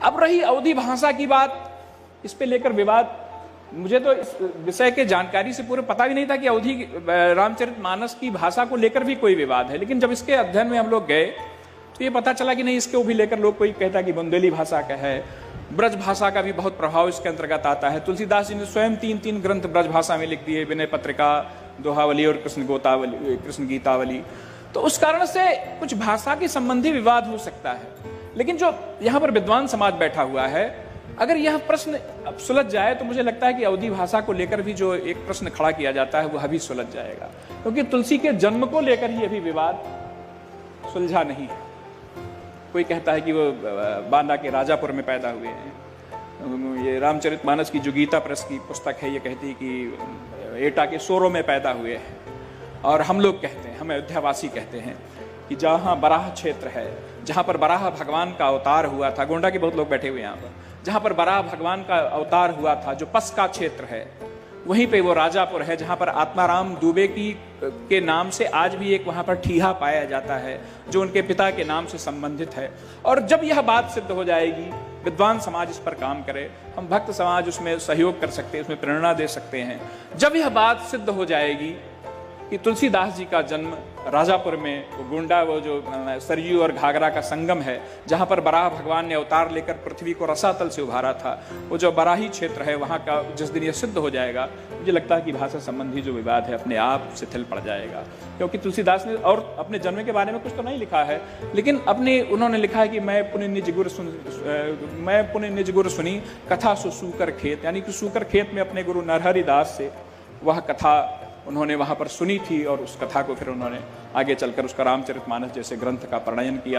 अब रही अवधी भाषा की बात, इस पे लेकर विवाद, मुझे तो इस विषय के जानकारी से पूरे पता भी नहीं था कि अवधी रामचरितमानस की भाषा को लेकर भी कोई विवाद है। लेकिन जब इसके अध्ययन में हम लोग गए तो ये पता चला कि नहीं, इसको भी लेकर लोग, कोई कहता है कि बुंदेली भाषा का है, ब्रज भाषा का भी बहुत प्रभाव इसके अंतर्गत आता है। तुलसीदास जी ने स्वयं 3 ग्रंथ ब्रज भाषा में लिख दिए, विनय पत्रिका, दोहावली और कृष्ण गीतावली। तो उस कारण से कुछ भाषा के संबंधी विवाद हो सकता है। लेकिन जो यहाँ पर विद्वान समाज बैठा हुआ है, अगर यह प्रश्न अब सुलझ जाए तो मुझे लगता है कि अवधी भाषा को लेकर भी जो एक प्रश्न खड़ा किया जाता है वह भी सुलझ जाएगा, क्योंकि तुलसी के जन्म को लेकर ही अभी विवाद सुलझा नहीं है। कोई कहता है कि वो बांदा के राजापुर में पैदा हुए हैं। ये रामचरितमानस की जो गीता प्रेस की पुस्तक है, ये कहती है कि एटा के सोरों में पैदा हुए हैं। और हम लोग कहते हैं, हम अयोध्यावासी कहते हैं कि जहाँ बराह क्षेत्र है, जहाँ पर बराह भगवान का अवतार हुआ था, गोंडा के बहुत लोग बैठे हुए यहाँ पर, जहाँ पर बराह भगवान का अवतार हुआ था, जो पस का क्षेत्र है, वहीं पे वो राजापुर है, जहाँ पर आत्माराम दुबे के नाम से आज भी एक वहाँ पर ठीहा पाया जाता है, जो उनके पिता के नाम से संबंधित है। और जब यह बात सिद्ध हो जाएगी, विद्वान समाज इस पर काम करे, हम भक्त समाज उसमें सहयोग कर सकते हैं, उसमें प्रेरणा दे सकते हैं। जब यह बात सिद्ध हो जाएगी कि तुलसीदास जी का जन्म राजापुर में, वो गोंडा, वो जो सरयू और घाघरा का संगम है, जहाँ पर बराह भगवान ने अवतार लेकर पृथ्वी को रसातल से उभारा था, वो जो बराही क्षेत्र है, वहाँ का जिस दिन ये सिद्ध हो जाएगा, मुझे लगता है कि भाषा संबंधी जो विवाद है अपने आप शिथिल पड़ जाएगा। क्योंकि तुलसीदास ने और अपने जन्म के बारे में कुछ तो नहीं लिखा है, लेकिन उन्होंने लिखा है कि मैं पुण्य निज गुर सुनी कथा सुसूकर खेत, यानी कि सूकर खेत में अपने गुरु नरहरि दास से वह कथा उन्होंने वहाँ पर सुनी थी, और उस कथा को फिर उन्होंने आगे चलकर उसका रामचरितमानस जैसे ग्रंथ का प्रणयन किया।